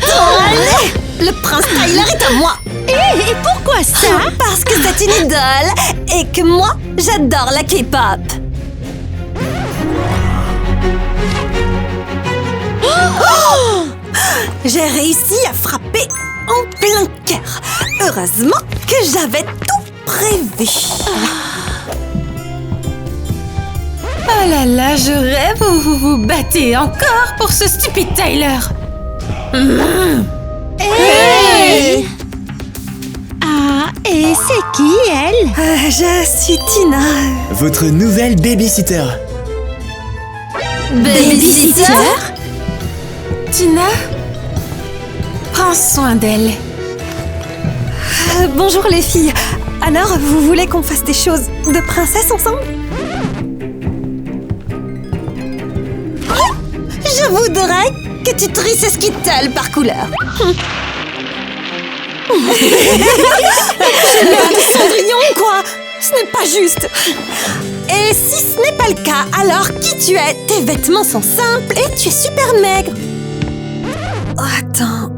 Allez, le prince Tyler est à moi. Et pourquoi ça? Parce que c'est une idole et que moi, j'adore la K-pop. J'ai réussi à frapper en plein cœur. Heureusement que j'avais tout prévu. Oh là là, je rêve où vous vous battez encore pour ce stupide Tyler. Hey! Ah, et c'est qui, elle? Je suis Tina. Votre nouvelle babysitter. Babysitter? Tina, prends soin d'elle. Bonjour les filles. Alors, vous voulez qu'on fasse des choses de princesse ensemble? Je voudrais que tu tries ce Skittle par couleur. J'ai l'air de Cendrillon, quoi. Ce n'est pas juste. Et si ce n'est pas le cas, alors qui tu es? Tes vêtements sont simples et tu es super maigre. Oh, attends,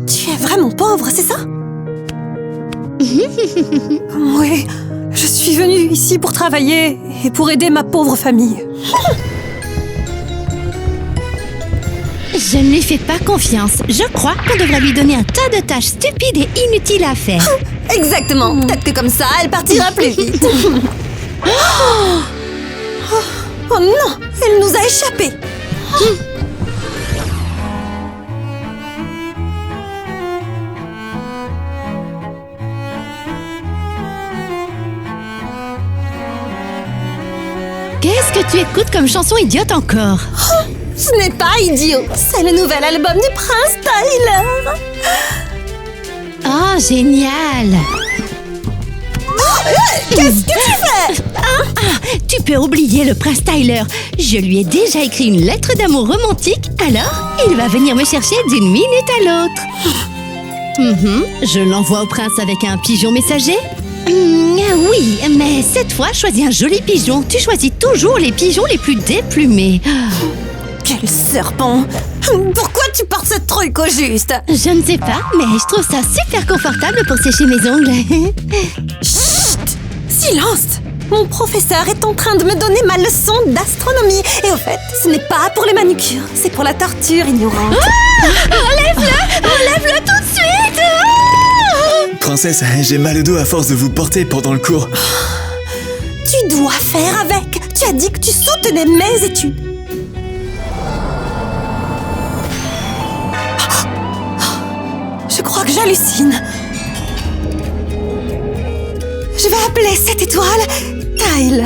tu es vraiment pauvre, c'est ça? Oui, je suis venue ici pour travailler et pour aider ma pauvre famille. Je ne lui fais pas confiance. Je crois qu'on devrait lui donner un tas de tâches stupides et inutiles à faire. Exactement, peut-être que comme ça, elle partira plus vite. Oh non, elle nous a échappé. Qu'est-ce que tu écoutes comme chanson idiote encore? Ce n'est pas idiot, c'est le nouvel album du prince Tyler. Oh, génial! Qu'est-ce que tu fais? Tu peux oublier le prince Tyler. Je lui ai déjà écrit une lettre d'amour romantique, alors il va venir me chercher d'une minute à l'autre. Je l'envoie au prince avec un pigeon messager? Oui, mais cette fois, choisis un joli pigeon. Tu choisis toujours les pigeons les plus déplumés. Quel serpent! Pourquoi tu portes ce truc au juste? Je ne sais pas, mais je trouve ça super confortable pour sécher mes ongles. Chut! Silence! Mon professeur est en train de me donner ma leçon d'astronomie. Et au fait, ce n'est pas pour les manucures, c'est pour la torture ignorante. Enlève-le tout de suite! Princesse, j'ai mal au dos à force de vous porter pendant le cours. Tu dois faire avec. Tu as dit que tu soutenais mes études. Je crois que j'hallucine. Je vais appeler cette étoile Tyler.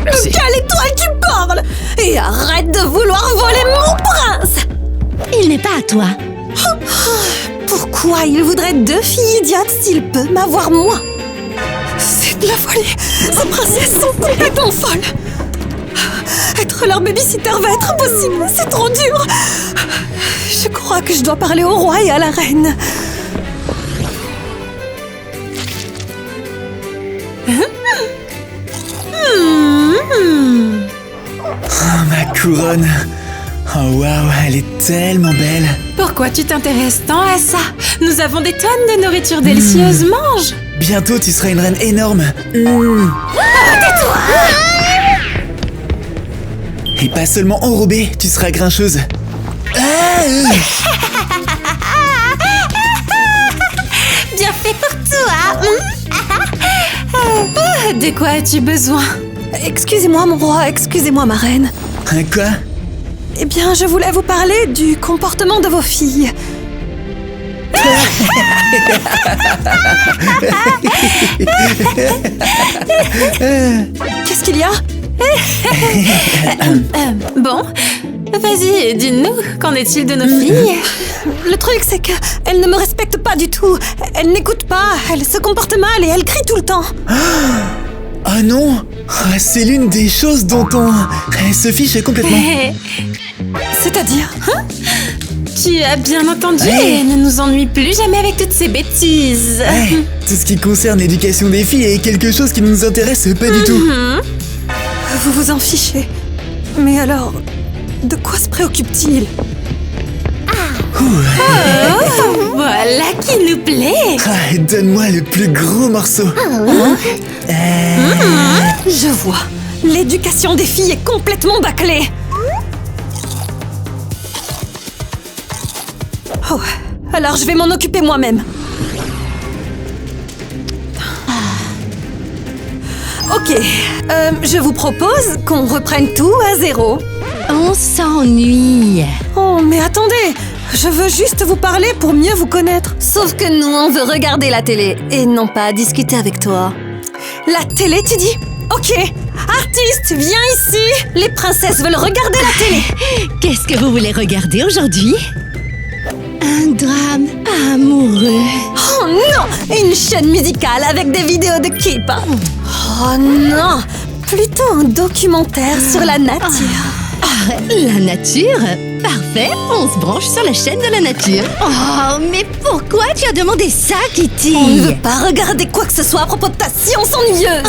Merci. Quelle étoile tu parles? Et arrête de vouloir voler mon prince! Il n'est pas à toi. Pourquoi il voudrait deux filles idiotes s'il peut m'avoir moi? C'est de la folie. Ces princesses sont complètement folles. Être leur babysitter va être impossible. C'est trop dur. Je crois que je dois parler au roi et à la reine. Oh, ma couronne. Oh waouh, elle est tellement belle. Pourquoi tu t'intéresses tant à ça? Nous avons des tonnes de nourriture délicieuse. Mange! Bientôt, tu seras une reine énorme. Et pas seulement enrobée, tu seras grincheuse. Bien fait pour toi. De quoi as-tu besoin? Excusez-moi mon roi, excusez-moi ma reine. Quoi? Eh bien, je voulais vous parler du comportement de vos filles. Qu'est-ce qu'il y a? Bon, vas-y, dis-nous, qu'en est-il de nos filles? Le truc, c'est qu'elles ne me respectent pas du tout. Elles n'écoutent pas, elles se comportent mal et elles crient tout le temps. Oh non! C'est l'une des choses dont elle se fiche complètement. C'est-à-dire? Tu as bien entendu, et ne nous ennuie plus jamais avec toutes ces bêtises. Tout ce qui concerne l'éducation des filles est quelque chose qui ne nous intéresse pas du tout. Vous vous en fichez. Mais alors, de quoi se préoccupe-t-il? Voilà qui nous plaît. Ah, donne-moi le plus gros morceau. Je vois. L'éducation des filles est complètement bâclée. Oh, alors je vais m'en occuper moi-même. Ok, je vous propose qu'on reprenne tout à zéro. On s'ennuie. Oh, mais attendez, je veux juste vous parler pour mieux vous connaître. Sauf que nous, on veut regarder la télé et non pas discuter avec toi. La télé, tu dis? Ok, artiste, viens ici. Les princesses veulent regarder la télé. Qu'est-ce que vous voulez regarder aujourd'hui? Un drame amoureux. Oh non, une chaîne musicale avec des vidéos de K-pop. Oh non, plutôt un documentaire sur la nature. La nature? Parfait, on se branche sur la chaîne de la nature. Oh, mais pourquoi tu as demandé ça, Kitty? On ne veut pas regarder quoi que ce soit à propos de ta science ennuyeuse.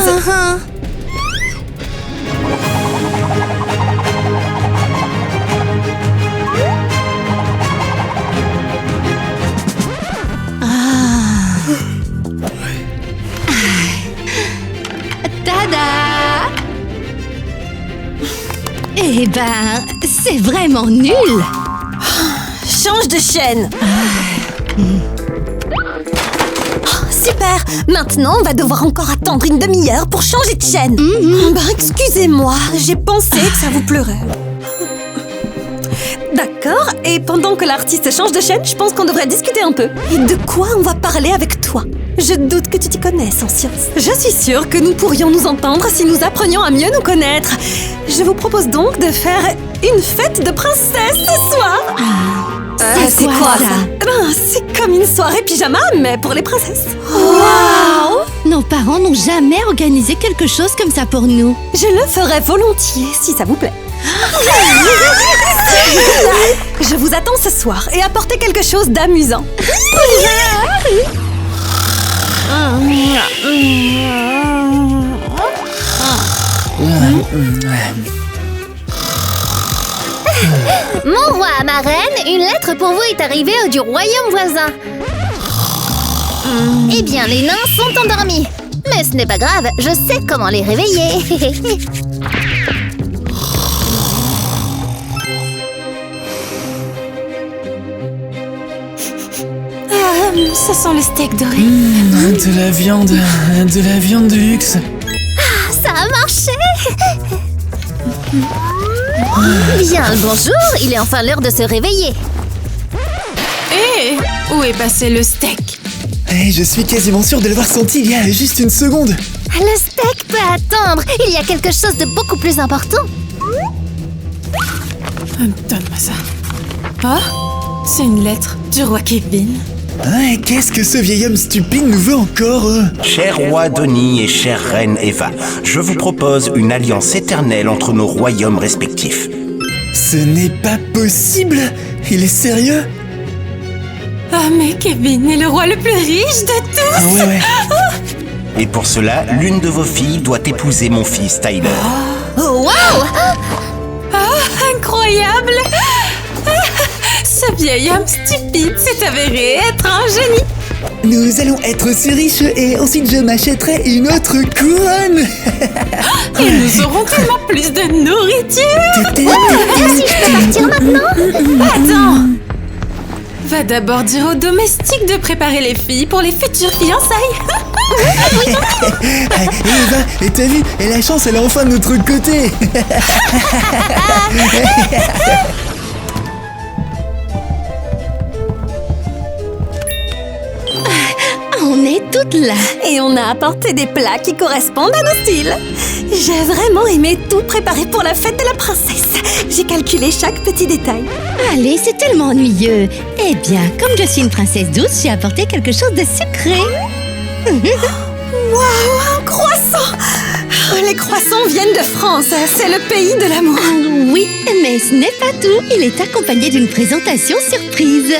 Tada! Eh ben, c'est vraiment nul. Change de chaîne. Oh, super. Maintenant, on va devoir encore attendre une demi-heure pour changer de chaîne. Ben, excusez-moi, j'ai pensé que ça vous pleurait. D'accord, et pendant que l'artiste change de chaîne, je pense qu'on devrait discuter un peu. Et de quoi on va parler avec toi? Je doute que tu t'y connaisses en sciences. Je suis sûre que nous pourrions nous entendre si nous apprenions à mieux nous connaître. Je vous propose donc de faire une fête de princesse ce soir. C'est quoi ça? Ben, c'est comme une soirée pyjama, mais pour les princesses. Wow! Nos parents n'ont jamais organisé quelque chose comme ça pour nous. Je le ferai volontiers, si ça vous plaît. Je vous attends ce soir et apportez quelque chose d'amusant. Mon roi, ma reine, une lettre pour vous est arrivée du royaume voisin. Eh bien, les nains sont endormis. Mais ce n'est pas grave, je sais comment les réveiller. Ce sont les steaks dorés. De la viande de luxe. Ça a marché. Bien, bonjour, il est enfin l'heure de se réveiller. Hé, où est passé le steak? Eh, je suis quasiment sûr de l'avoir senti il y a juste une seconde. Le steak peut attendre, il y a quelque chose de beaucoup plus important. Donne-moi ça. Oh, c'est une lettre du roi Kevin. Ah, et qu'est-ce que ce vieil homme stupide nous veut encore? Cher roi Donnie et chère reine Eva, je vous propose une alliance éternelle entre nos royaumes respectifs. Ce n'est pas possible! Il est sérieux? Ah, mais Kevin est le roi le plus riche de tous. Ah ouais. Et pour cela, l'une de vos filles doit épouser mon fils Tyler. Oh, wow! Incroyable. Ce vieil homme stupide s'est avéré être un génie. Nous allons être si riches et ensuite je m'achèterai une autre couronne. Et nous aurons tellement plus de nourriture. Si je peux partir maintenant? Attends. Va d'abord dire aux domestiques de préparer les filles pour les futures fiançailles. Eva, et t'as vu? Et la chance, elle est enfin de notre côté. On est toutes là. Et on a apporté des plats qui correspondent à nos styles. J'ai vraiment aimé tout préparer pour la fête de la princesse. J'ai calculé chaque petit détail. Allez, c'est tellement ennuyeux. Eh bien, comme je suis une princesse douce, j'ai apporté quelque chose de sucré. Waouh, un croissant! Les croissants viennent de France, c'est le pays de l'amour. Oui, mais ce n'est pas tout. Il est accompagné d'une présentation surprise.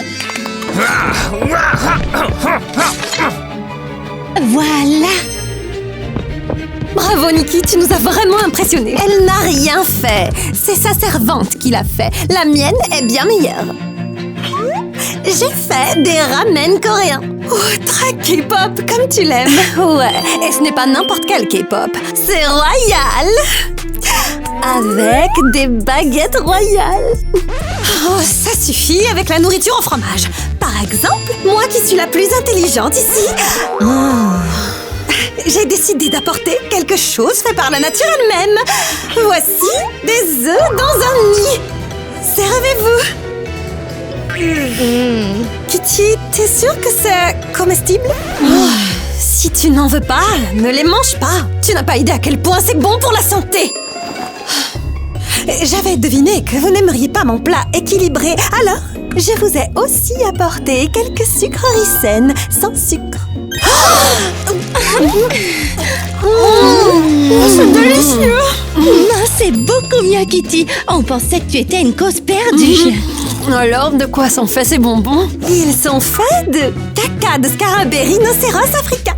Voilà. Bravo Nikki, tu nous as vraiment impressionnés. Elle n'a rien fait. C'est sa servante qui l'a fait. La mienne est bien meilleure. J'ai fait des ramen coréens. Oh, très K-pop, comme tu l'aimes. Ouais, et ce n'est pas n'importe quel K-pop. C'est royal. Avec des baguettes royales. Oh, ça suffit avec la nourriture au fromage. Par exemple, moi qui suis la plus intelligente ici, j'ai décidé d'apporter quelque chose fait par la nature elle-même. Voici des œufs dans un nid. Servez-vous. Kitty, t'es sûre que c'est comestible? Si tu n'en veux pas, ne les mange pas. Tu n'as pas idée à quel point c'est bon pour la santé. J'avais deviné que vous n'aimeriez pas mon plat équilibré, alors je vous ai aussi apporté quelques sucreries saines sans sucre. C'est délicieux! Non, c'est beaucoup mieux, Kitty. On pensait que tu étais une cause perdue. Alors, de quoi sont faits ces bonbons? Ils sont faits de caca de scarabée rhinocéros africain.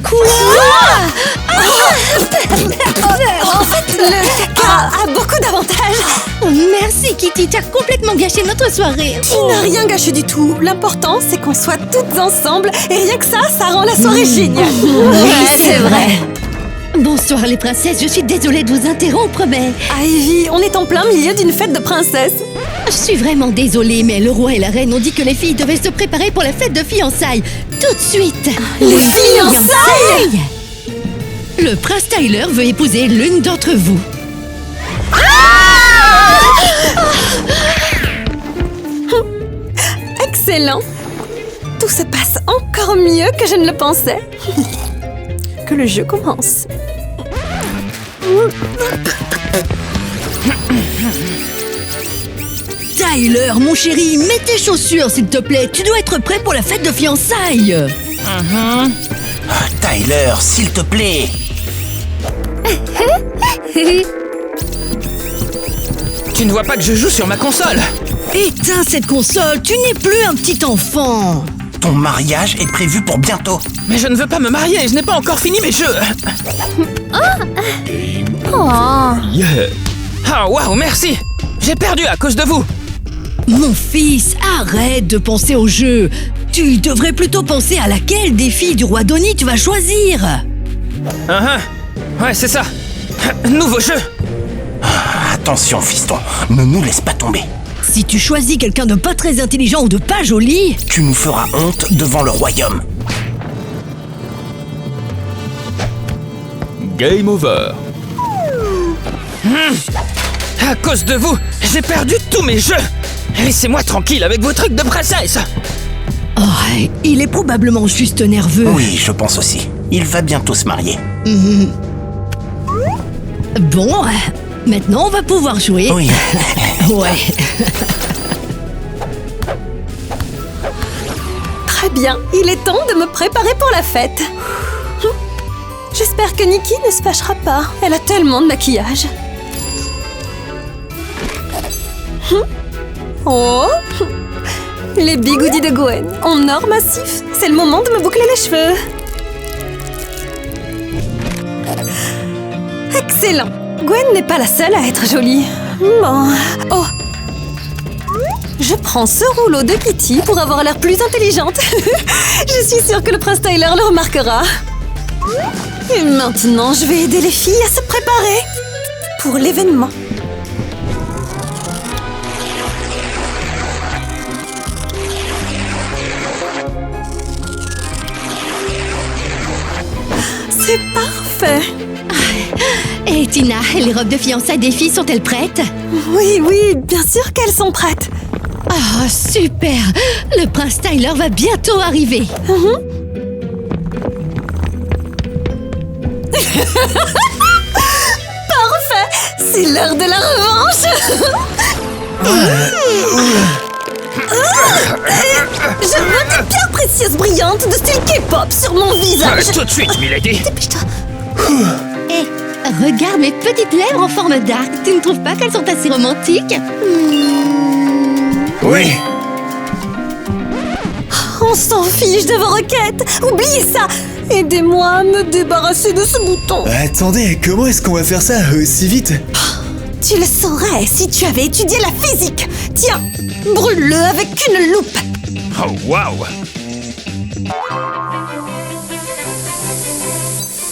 Quoi? En fait, le caca a beaucoup d'avantages. Merci, Kitty. Tu as complètement gâché notre soirée. Tu n'as rien gâché du tout. L'important, c'est qu'on soit toutes ensemble. Et rien que ça rend la soirée géniale. Oui, c'est vrai. Bonsoir, les princesses. Je suis désolée de vous interrompre, mais... Ivy, on est en plein milieu d'une fête de princesses. Je suis vraiment désolée, mais le roi et la reine ont dit que les filles devaient se préparer pour la fête de fiançailles. Tout de suite. Les fiançailles? Le prince Tyler veut épouser l'une d'entre vous. Excellent. Tout se passe encore mieux que je ne le pensais. Que le jeu commence. Tyler, mon chéri, mets tes chaussures, s'il te plaît. Tu dois être prêt pour la fête de fiançailles. Tyler, s'il te plaît. Tu ne vois pas que je joue sur ma console? Éteins cette console, tu n'es plus un petit enfant. Ton mariage est prévu pour bientôt. Mais je ne veux pas me marier, je n'ai pas encore fini mes jeux. Yeah. Ah, waouh, merci. J'ai perdu à cause de vous. Mon fils, arrête de penser au jeu. Tu devrais plutôt penser à laquelle des filles du roi Donny tu vas choisir. Ouais, c'est ça. Nouveau jeu. Attention, fiston, ne nous laisse pas tomber. Si tu choisis quelqu'un de pas très intelligent ou de pas joli... Tu nous feras honte devant le royaume. Game over. À cause de vous, j'ai perdu tous mes jeux. Laissez-moi tranquille avec vos trucs de princesse. Oh, il est probablement juste nerveux. Oui, je pense aussi. Il va bientôt se marier. Bon, maintenant on va pouvoir jouer. Oui. Ouais. Très bien, il est temps de me préparer pour la fête. J'espère que Nikki ne se fâchera pas. Elle a tellement de maquillage. Oh, les bigoudis de Gwen en or massif. C'est le moment de me boucler les cheveux. Excellent. Gwen n'est pas la seule à être jolie. Bon. Oh. Je prends ce rouleau de Kitty pour avoir l'air plus intelligente. Je suis sûre que le prince Tyler le remarquera. Et maintenant, je vais aider les filles à se préparer pour l'événement. C'est parfait. Et Tina, les robes de fiançailles des filles sont-elles prêtes? Oui, oui, bien sûr qu'elles sont prêtes. Ah, super! Le prince Tyler va bientôt arriver. Parfait! C'est l'heure de la revanche. Je veux des pierres précieuses brillantes de style K-pop sur mon visage. Tout de suite, milady. Dépêche-toi. Hé, regarde mes petites lèvres en forme d'arc. Tu ne trouves pas qu'elles sont assez romantiques? Oui. On s'en fiche de vos requêtes. Oubliez ça. Aidez-moi à me débarrasser de ce bouton. Attendez, comment est-ce qu'on va faire ça aussi vite? Tu le saurais si tu avais étudié la physique. Tiens, brûle-le avec une loupe. Oh, waouh!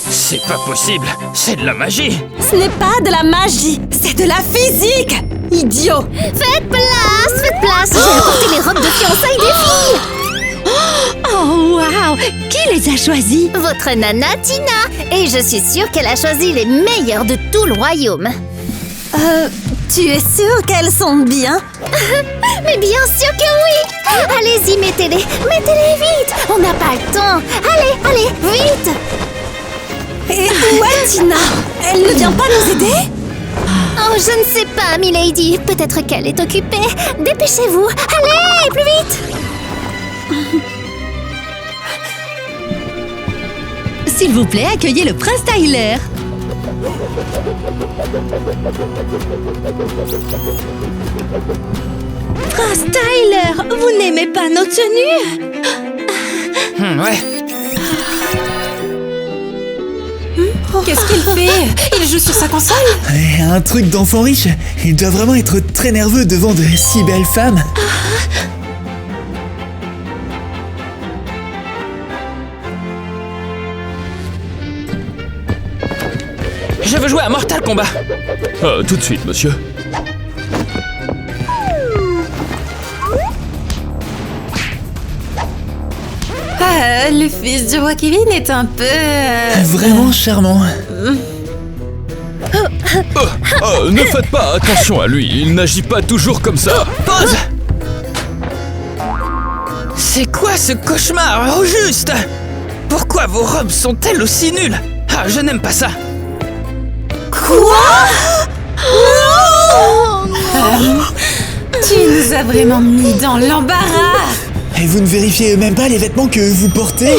C'est pas possible! C'est de la magie! Ce n'est pas de la magie, c'est de la physique! Idiot! Faites place! J'ai apporté les robes de fiançailles des filles! Oh, waouh! Qui les a choisis? Votre nana Tina! Et je suis sûre qu'elle a choisi les meilleures de tout le royaume. Tu es sûre qu'elles sont bien? Mais bien sûr que oui! Allez-y, mettez-les vite! On n'a pas le temps! Allez, vite! Et où est Tina? Elle ne vient pas nous aider? Oh, je ne sais pas, milady. Peut-être qu'elle est occupée. Dépêchez-vous! Allez, plus vite! S'il vous plaît, accueillez le prince Tyler. Prince Tyler, vous n'aimez pas nos tenues? Ouais. Qu'est-ce qu'il fait? Il joue sur sa console? Un truc d'enfant riche. Il doit vraiment être très nerveux devant de si belles femmes. Je veux jouer à Mortal Kombat. Tout de suite, monsieur. Le fils du roi Kevin est un peu... Vraiment charmant. Ne faites pas attention à lui, il n'agit pas toujours comme ça. Pause! C'est quoi ce cauchemar, au juste? Pourquoi vos robes sont-elles aussi nulles? Ah, je n'aime pas ça. Tu nous as vraiment mis dans l'embarras. Et vous ne vérifiez même pas les vêtements que vous portez?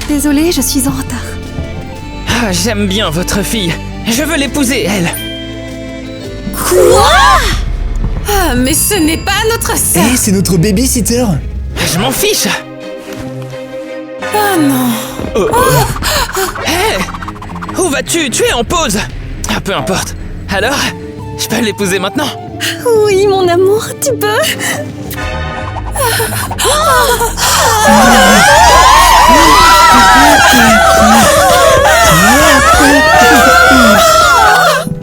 Désolée, je suis en retard. Ah, j'aime bien votre fille. Je veux l'épouser, elle. Ah, mais ce n'est pas notre sœur. Eh, c'est notre babysitter. Je m'en fiche. Ah non. Hé! Où vas-tu? Tu es en pause. Ah, peu importe. Alors, je peux l'épouser maintenant? Oui, mon amour, tu peux?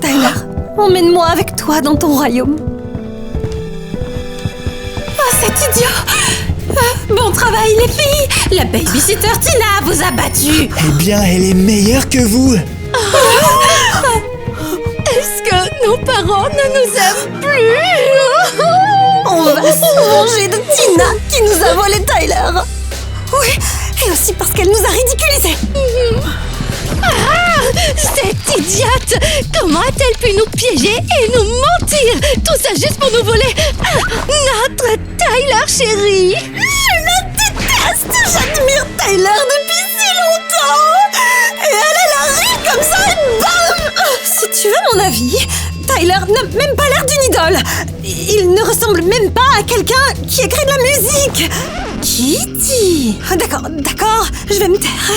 Tyler, emmène-moi avec toi dans ton royaume. Oh, cet idiot. Bon travail, les filles. La babysitter Tina vous a battu. Eh bien, elle est meilleure que vous. Est-ce que nos parents ne nous aiment plus? On va se venger de Tina qui nous a volé Tyler. Oui, et aussi parce qu'elle nous a ridiculisés. Ah, cette idiote! Comment a-t-elle pu nous piéger et nous mentir? Tout ça juste pour nous voler notre Tyler chéri! Je la déteste. J'admire Tyler depuis si longtemps. Et elle arrive comme ça et bam! Si tu veux mon avis, Tyler n'a même pas l'air d'une idole. Il ne ressemble même pas à quelqu'un qui écrit de la musique. Kitty. D'accord, je vais me taire.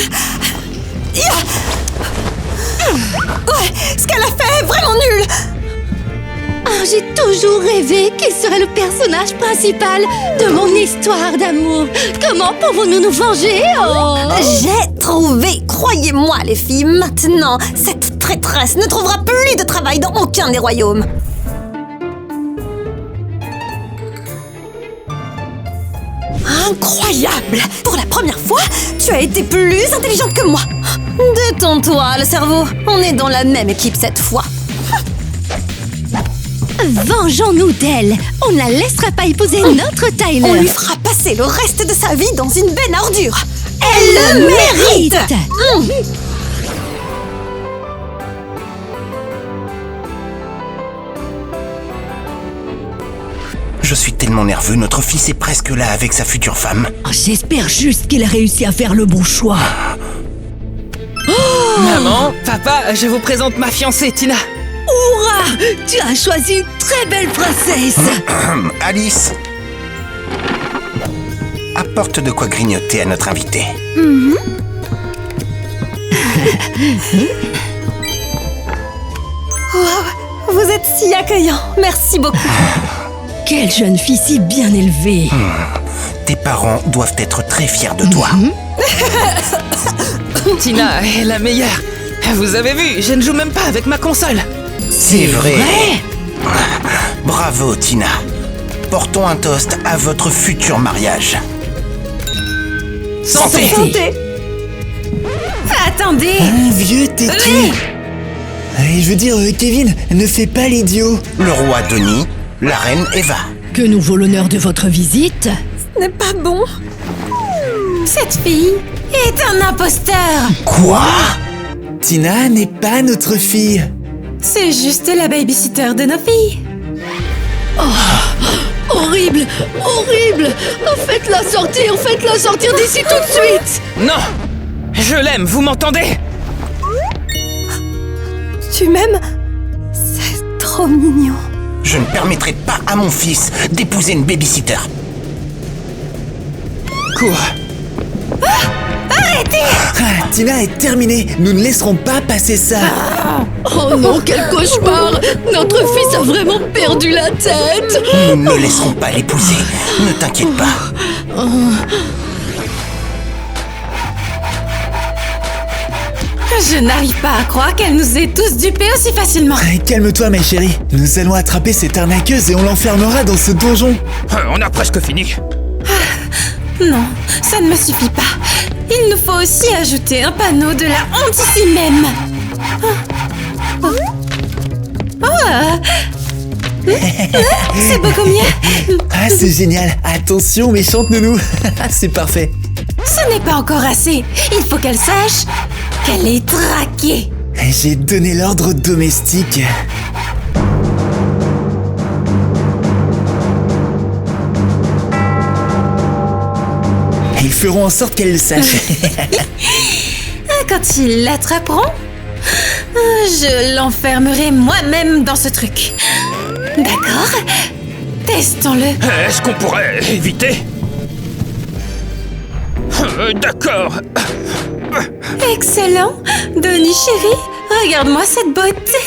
Ouais, ce qu'elle a fait est vraiment nul. Oh, j'ai toujours rêvé qu'il serait le personnage principal de mon histoire d'amour. Comment pouvons-nous nous venger? Oh. J'ai trouvé, croyez-moi les filles, maintenant, cette traîtresse ne trouvera plus de travail dans aucun des royaumes. Incroyable! Pour la première fois, tu as été plus intelligente que moi. Détends-toi, le cerveau. On est dans la même équipe cette fois. Vengeons-nous d'elle. On ne la laissera pas épouser notre Tyler. On lui fera passer le reste de sa vie dans une benne à ordures. Elle le mérite! Je suis tellement nerveux, notre fils est presque là avec sa future femme. Oh, j'espère juste qu'il a réussi à faire le bon choix. Maman, papa, je vous présente ma fiancée, Tina. Hurrah! Tu as choisi une très belle princesse. Alice. À Apporte de quoi grignoter à notre invité. Wow, vous êtes si accueillant. Merci beaucoup. Quelle jeune fille si bien élevée. Tes parents doivent être très fiers de toi. Tina est la meilleure. Vous avez vu, je ne joue même pas avec ma console. C'est vrai. Bravo, Tina. Portons un toast à votre futur mariage. Santé. Santé. Attendez. Un vieux têtu. Je veux dire, Kevin, ne fais pas l'idiot. Le roi Denis, la reine Eva. Que nous vaut l'honneur de votre visite? Ce n'est pas bon. Cette fille est un imposteur. Quoi? Tina n'est pas notre fille. C'est juste la babysitter de nos filles. Horrible! Horrible! Faites-la sortir d'ici tout de suite! Non. Je l'aime, vous m'entendez? Tu m'aimes? C'est trop mignon. Je ne permettrai pas à mon fils d'épouser une babysitter. Quoi? Ah, Tina est terminée. Nous ne laisserons pas passer ça. Oh non, quel cauchemar! Notre fils a vraiment perdu la tête! Nous ne laisserons pas l'épouser. Ne t'inquiète pas. Je n'arrive pas à croire qu'elle nous ait tous dupés aussi facilement. Calme-toi, ma chérie. Nous allons attraper cette arnaqueuse et on l'enfermera dans ce donjon. On a presque fini. Non, ça ne me suffit pas. Il nous faut aussi ajouter un panneau de la honte ici même. C'est beaucoup mieux. Ah, c'est génial. Attention, méchante nounou. C'est parfait. Ce n'est pas encore assez. Il faut qu'elle sache qu'elle est traquée. J'ai donné l'ordre aux domestiques. Ils feront en sorte qu'elle le sache. Quand ils l'attraperont, je l'enfermerai moi-même dans ce truc. D'accord? Testons-le. Est-ce qu'on pourrait éviter? D'accord. Excellent. Denis chéri, regarde-moi cette beauté.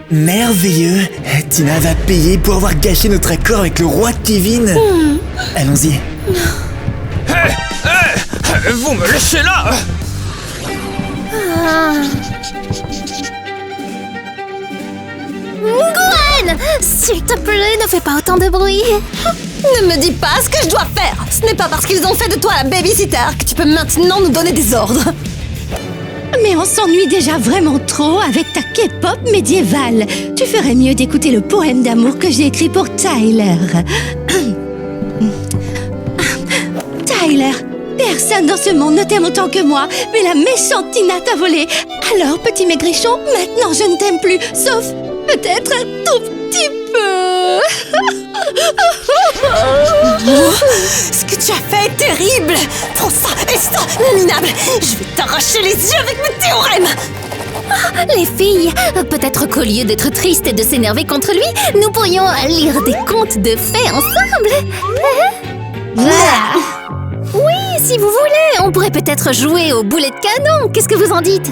Merveilleux. Tina va payer pour avoir gâché notre accord avec le roi Kevin. Allons-y. Vous me laissez là? Gwen! S'il te plaît, ne fais pas autant de bruit. Ne me dis pas ce que je dois faire. Ce n'est pas parce qu'ils ont fait de toi la babysitter que tu peux maintenant nous donner des ordres. Mais on s'ennuie déjà vraiment trop avec ta K-pop médiévale. Tu ferais mieux d'écouter le poème d'amour que j'ai écrit pour Tyler. Tyler, personne dans ce monde ne t'aime autant que moi, mais la méchante Tina t'a volé. Alors, petit maigrichon, maintenant je ne t'aime plus, sauf peut-être un tout petit peu. Ce que tu as fait est terrible. Prends ça, minable. Je vais t'arracher les yeux avec mes théorèmes. Les filles, peut-être qu'au lieu d'être tristes et de s'énerver contre lui, nous pourrions lire des contes de fées ensemble. Oui, si vous voulez, on pourrait peut-être jouer au boulet de canon. Qu'est-ce que vous en dites?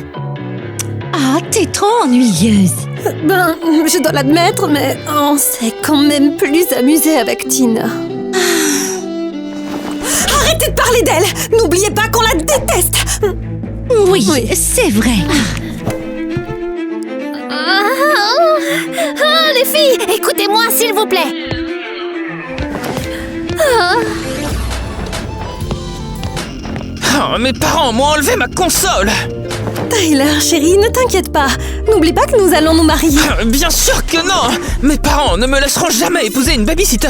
Ah, t'es trop ennuyeuse. Ben, je dois l'admettre, mais on s'est quand même plus amusé avec Tina. Arrêtez de parler d'elle. N'oubliez pas qu'on la déteste. Oui, c'est vrai. Les filles, écoutez-moi s'il vous plaît. Oh, mes parents m'ont enlevé ma console. Tyler, chérie, ne t'inquiète pas. N'oublie pas que nous allons nous marier. Bien sûr que non. Mes parents ne me laisseront jamais épouser une babysitter.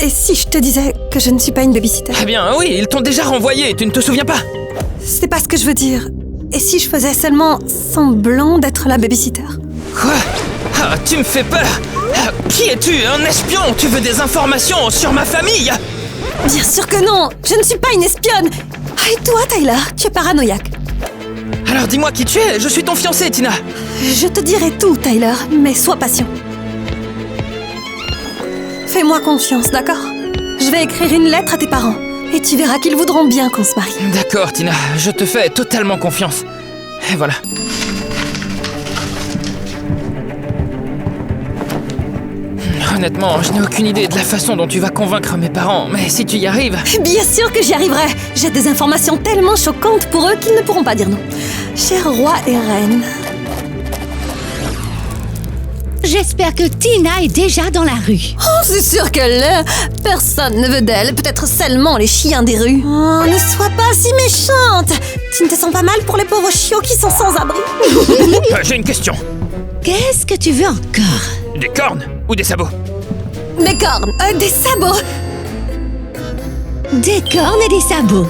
Et si je te disais que je ne suis pas une babysitter? Eh bien oui, ils t'ont déjà renvoyé, tu ne te souviens pas? C'est pas ce que je veux dire. Et si je faisais seulement semblant d'être la babysitter? Quoi? Ah, tu me fais peur. Ah, qui es-tu? Un espion? Tu veux des informations sur ma famille? Bien sûr que non. Je ne suis pas une espionne. Ah, et toi, Tyler, tu es paranoïaque. Alors dis-moi qui tu es, je suis ton fiancé, Tina. Je te dirai tout, Tyler, mais sois patient. Fais-moi confiance, d'accord? Je vais écrire une lettre à tes parents. Et tu verras qu'ils voudront bien qu'on se marie. D'accord, Tina, je te fais totalement confiance. Et voilà. Honnêtement, je n'ai aucune idée de la façon dont tu vas convaincre mes parents, mais si tu y arrives... Bien sûr que j'y arriverai. J'ai des informations tellement choquantes pour eux qu'ils ne pourront pas dire non. Cher roi et reine... J'espère que Tina est déjà dans la rue. Oh, c'est sûr qu'elle l'est. Personne ne veut d'elle, peut-être seulement les chiens des rues. Oh, ne sois pas si méchante. Tu ne te sens pas mal pour les pauvres chiots qui sont sans abri? J'ai une question. Qu'est-ce que tu veux encore? Des cornes ou des sabots? Des cornes, des sabots. Des cornes et des sabots.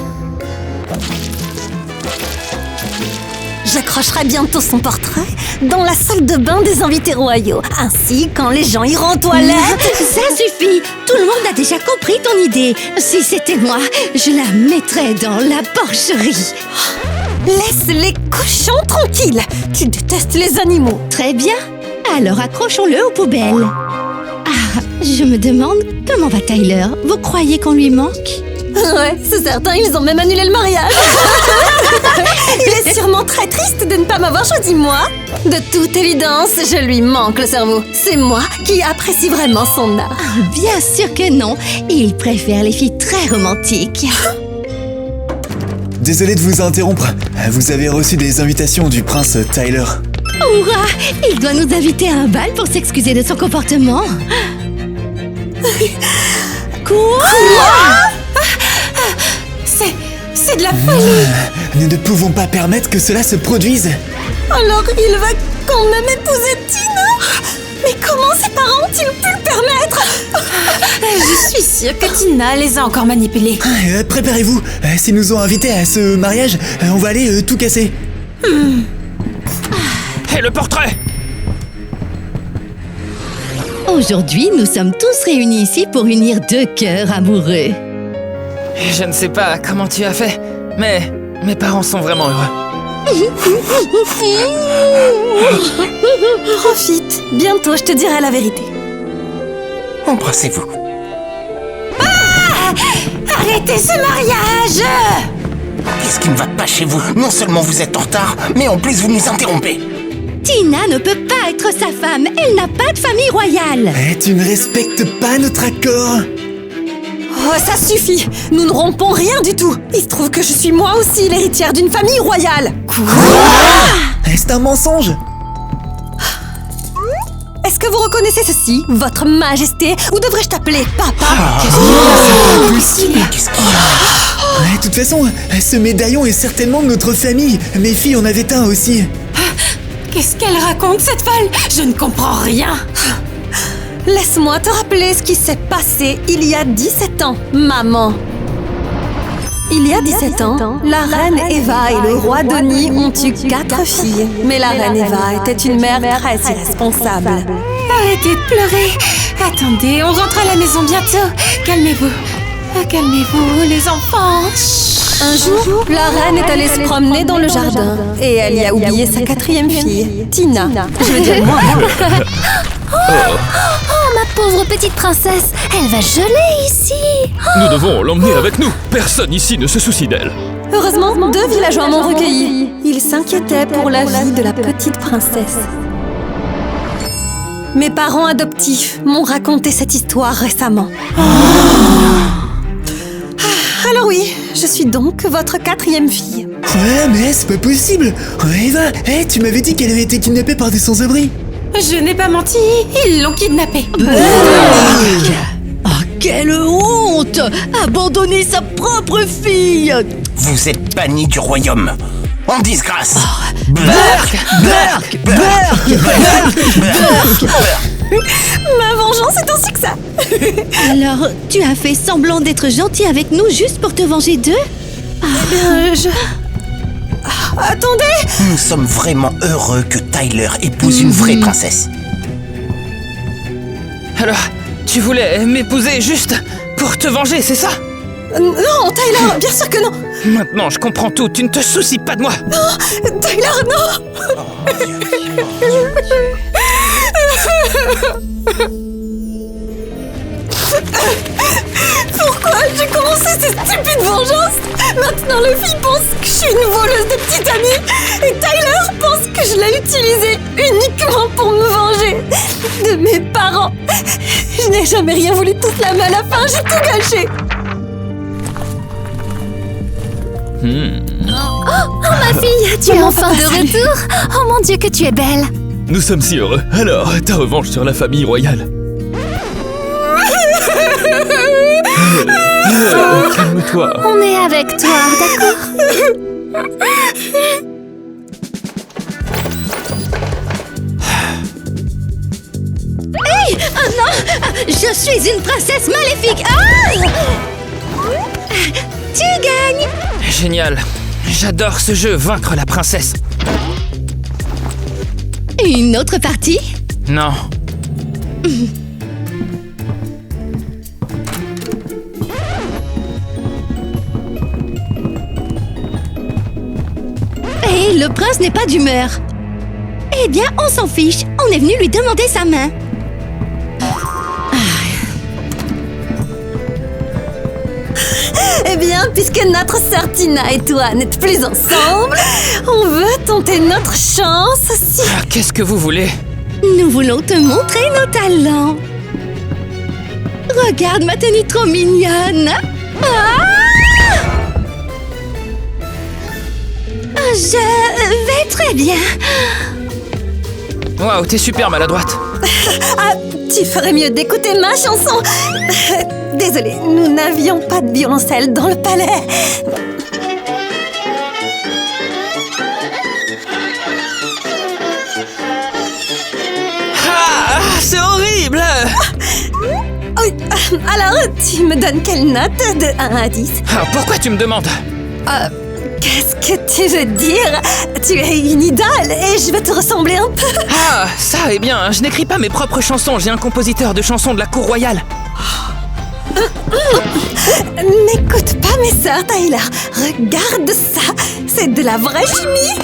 J'accrocherai bientôt son portrait dans la salle de bain des invités royaux. Ainsi, quand les gens iront aux toilettes... Ça suffit. Tout le monde a déjà compris ton idée. Si c'était moi, je la mettrais dans la porcherie. Laisse les cochons tranquilles. Tu détestes les animaux. Très bien. Alors accrochons-le aux poubelles. Ah, je me demande comment va Tyler. Vous croyez qu'on lui manque? Ouais, c'est certain, ils ont même annulé le mariage. Il est sûrement très triste de ne pas m'avoir choisi moi. De toute évidence, je lui manque le cerveau. C'est moi qui apprécie vraiment son art. Bien sûr que non. Il préfère les filles très romantiques. Désolé de vous interrompre. Vous avez reçu des invitations du prince Tyler. Hurrah! Il doit nous inviter à un bal pour s'excuser de son comportement. Quoi? C'est de la folie. Nous ne pouvons pas permettre que cela se produise. Alors il va quand même épouser Tina? Mais comment ses parents ont-ils pu le permettre? Je suis sûre que Tina les a encore manipulés. Préparez-vous. S'ils nous ont invités à ce mariage, on va aller tout casser. Et le portrait? Aujourd'hui, nous sommes tous réunis ici pour unir deux cœurs amoureux. Je ne sais pas comment tu as fait, mais mes parents sont vraiment heureux. Profite, bientôt je te dirai la vérité. Embrassez-vous. Arrêtez ce mariage! Qu'est-ce qui ne va pas chez vous? Non seulement vous êtes en retard, mais en plus vous nous interrompez. Tina ne peut pas être sa femme. Elle n'a pas de famille royale. Tu ne respectes pas notre accord. Oh, ça suffit. Nous ne rompons rien du tout. Il se trouve que je suis moi aussi l'héritière d'une famille royale. C'est un mensonge. Est-ce que vous reconnaissez ceci, votre majesté? Ou devrais-je t'appeler papa? De toute façon, ce médaillon est certainement de notre famille. Mes filles en avaient un aussi. Qu'est-ce qu'elle raconte, cette folle? Je ne comprends rien. Laisse-moi te rappeler ce qui s'est passé il y a 17 ans, maman. Il y a 17 ans, la reine Eva et le roi Denis ont eu 4 filles. Mais la reine Eva était une mère très irresponsable. Arrêtez de pleurer. Attendez, on rentre à la maison bientôt. Calmez-vous. Calmez-vous, les enfants. Un jour, la reine est allée se promener dans le jardin et elle y a oublié sa 4e fille, Tina. Je veux dire moi. Oh, ma pauvre petite princesse, elle va geler ici. Nous devons l'emmener avec nous. Personne ici ne se soucie d'elle. Heureusement, 2 villageois m'ont recueilli. Ils s'inquiétaient pour la vie de la petite princesse. Mes parents adoptifs m'ont raconté cette histoire récemment. Alors oui, je suis donc votre 4e fille. Ouais, mais c'est pas possible. Eva, tu m'avais dit qu'elle avait été kidnappée par des sans-abri. Je n'ai pas menti, ils l'ont kidnappée. Oh, quelle honte! Abandonner sa propre fille! Vous êtes banni du royaume. En disgrâce. Burk! Ma vengeance est un succès. Alors, tu as fait semblant d'être gentil avec nous juste pour te venger d'eux? Attendez! Nous sommes vraiment heureux que Tyler épouse une vraie princesse. Alors, tu voulais m'épouser juste pour te venger, c'est ça? Non, Tyler, bien sûr que non. Maintenant, je comprends tout. Tu ne te soucies pas de moi. Tyler, non. Faut J'ai commencé ces stupides vengeances. Maintenant, les filles pensent que je suis une voleuse de petites amies. Et Tyler pense que je l'ai utilisée uniquement pour me venger de mes parents. Je n'ai jamais rien voulu de toute la main à la fin. J'ai tout gâché. Oh, ma fille, tu es enfin de retour. Oh mon Dieu, que tu es belle. Nous sommes si heureux. Alors, ta revanche sur la famille royale. Calme-toi. On est avec toi, d'accord? Hey! Oh non! Je suis une princesse maléfique! Ah! Tu gagnes! Génial. J'adore ce jeu, vaincre la princesse. Une autre partie? Non. Et le prince n'est pas d'humeur. Eh bien, on s'en fiche. On est venu lui demander sa main. Eh bien, puisque notre sœur Tina et toi n'êtes plus ensemble, on veut tenter notre chance si... Ah, qu'est-ce que vous voulez? Nous voulons te montrer nos talents. Regarde ma tenue trop mignonne. Ah! Je vais très bien. Waouh, t'es super maladroite. Ah, tu ferais mieux d'écouter ma chanson. Désolée, nous n'avions pas de violoncelle dans le palais. Ah, c'est horrible. Oui, alors, tu me donnes quelle note de 1 à 10? Ah, pourquoi tu me demandes? Qu'est-ce que tu veux dire? Tu es une idole et je veux te ressembler un peu. Ah, ça, eh bien, je n'écris pas mes propres chansons. J'ai un compositeur de chansons de la cour royale. N'écoute pas mes sœurs, Tyler. Regarde ça. C'est de la vraie chimie.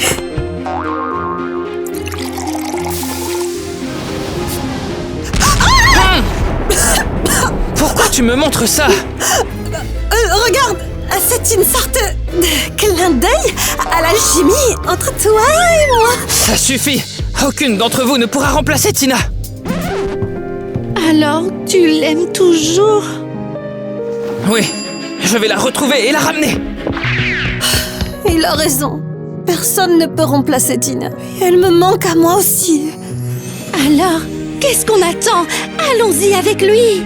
Pourquoi tu me montres ça? Regarde, c'est une sorte de clin d'œil à la chimie entre toi et moi. Ça suffit. Aucune d'entre vous ne pourra remplacer Tina. Alors, tu l'aimes toujours? Oui, je vais la retrouver et la ramener. Il a raison. Personne ne peut remplacer Tina. Elle me manque à moi aussi. Alors, qu'est-ce qu'on attend? Allons-y avec lui.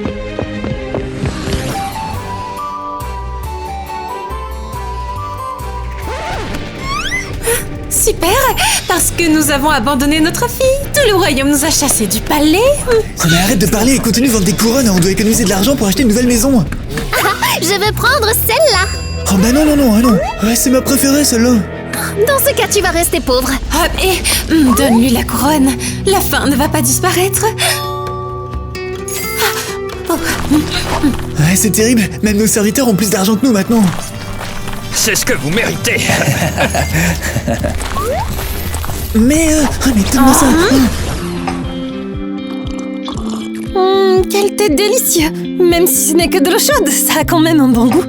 Super, parce que nous avons abandonné notre fille. Tout le royaume nous a chassés du palais. Oh, mais arrête de parler et continue de vendre des couronnes. On doit économiser de l'argent pour acheter une nouvelle maison. Je veux prendre celle-là. Oh bah non, Ouais, c'est ma préférée celle-là. Dans ce cas, tu vas rester pauvre. Hop, et donne-lui la couronne. La faim ne va pas disparaître. Ouais, c'est terrible. Même nos serviteurs ont plus d'argent que nous maintenant. C'est ce que vous méritez. Mais donne-moi ça. Quel thé délicieux. Même si ce n'est que de l'eau chaude, ça a quand même un bon goût.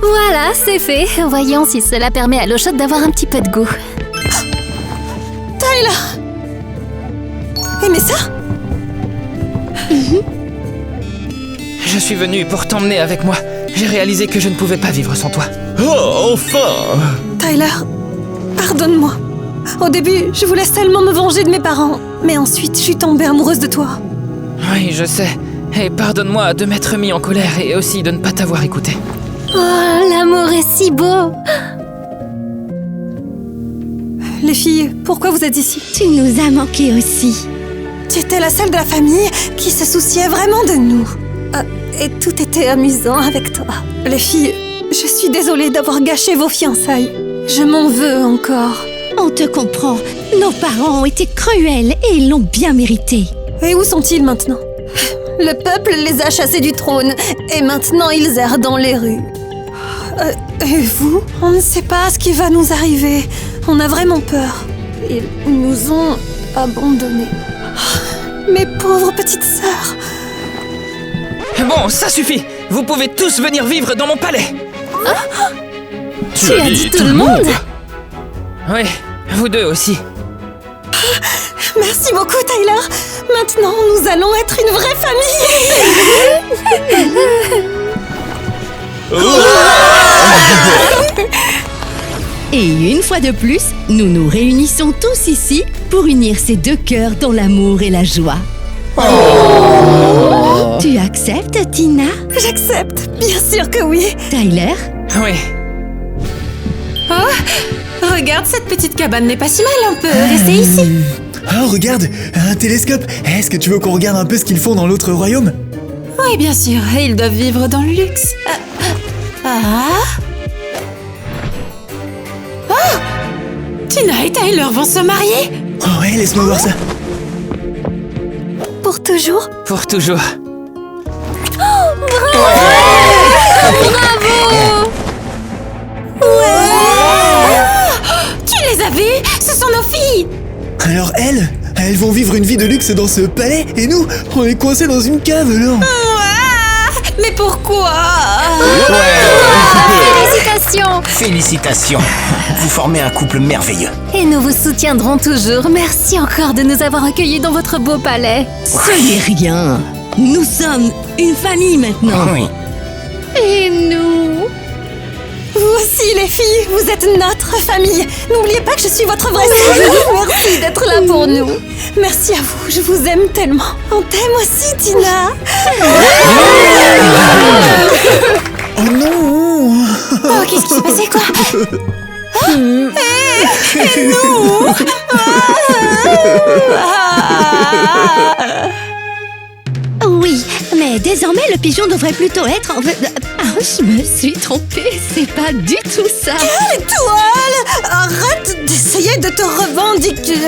Voilà, c'est fait. Voyons si cela permet à l'eau chaude d'avoir un petit peu de goût. Tyler! Aimez ça? Je suis venue pour t'emmener avec moi. J'ai réalisé que je ne pouvais pas vivre sans toi. Oh, enfin! Tyler, pardonne-moi. Au début, je voulais seulement me venger de mes parents. Mais ensuite, je suis tombée amoureuse de toi. Oui, je sais. Et pardonne-moi de m'être mis en colère et aussi de ne pas t'avoir écouté. Oh, l'amour est si beau. Les filles, pourquoi vous êtes ici? Tu nous as manqué aussi. Tu étais la seule de la famille qui se souciait vraiment de nous. Et tout était amusant avec toi. Les filles, je suis désolée d'avoir gâché vos fiançailles. Je m'en veux encore. On te comprend. Nos parents ont été cruels et ils l'ont bien mérité. Et où sont-ils maintenant? Le peuple les a chassés du trône et maintenant ils errent dans les rues. Et vous? On ne sait pas ce qui va nous arriver. On a vraiment peur. Ils nous ont abandonnés. Mes pauvres petites sœurs. Bon, ça suffit. Vous pouvez tous venir vivre dans mon palais. Tu as dit tout le monde? Oui, vous deux aussi. Merci beaucoup, Tyler. Maintenant, nous allons être une vraie famille. Et une fois de plus, nous nous réunissons tous ici pour unir ces deux cœurs dans l'amour et la joie. Tu acceptes, Tina? J'accepte, bien sûr que oui. Tyler? Oui. Oh, regarde, cette petite cabane n'est pas si mal, on peut rester ici. Oh, regarde, un télescope. Est-ce que tu veux qu'on regarde un peu ce qu'ils font dans l'autre royaume? Oui, bien sûr, ils doivent vivre dans le luxe. Oh, Tina et Tyler vont se marier? Oh ouais, laisse-moi voir ça. Pour toujours. Pour toujours. Tu les as vus? Ce sont nos filles! Alors elles vont vivre une vie de luxe dans ce palais, et nous, on est coincés dans une cave alors. Mais pourquoi? Félicitations! Félicitations. Vous formez un couple merveilleux. Et nous vous soutiendrons toujours. Merci encore de nous avoir accueillis dans votre beau palais. Ce n'est rien. Nous sommes une famille maintenant. Oui. Et nous? Vous aussi, les filles, vous êtes notre famille. N'oubliez pas que je suis votre vraie sœur. Merci d'être là pour nous. Merci à vous, je vous aime tellement. On t'aime aussi, Tina. Oh non. Oh, qu'est-ce qui s'est passé, quoi? Oui, mais désormais le pigeon devrait plutôt être en fait... Ah, je me suis trompée, c'est pas du tout ça. Étoile, arrête d'essayer de te revendiquer.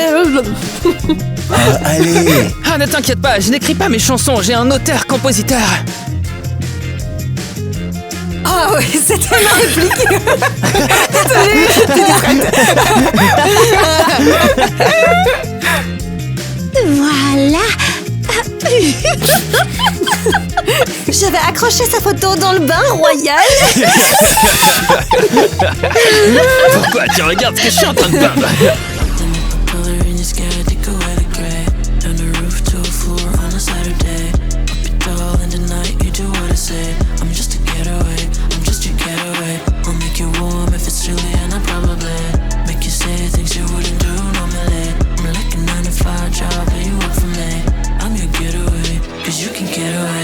Allez. Ah, ne t'inquiète pas, je n'écris pas mes chansons, j'ai un auteur-compositeur. Ah oui, c'était ma réplique. Voilà. J'avais accroché sa photo dans le bain royal. Pourquoi tu regardes ce que je suis en train de peindre? Cause you can get away.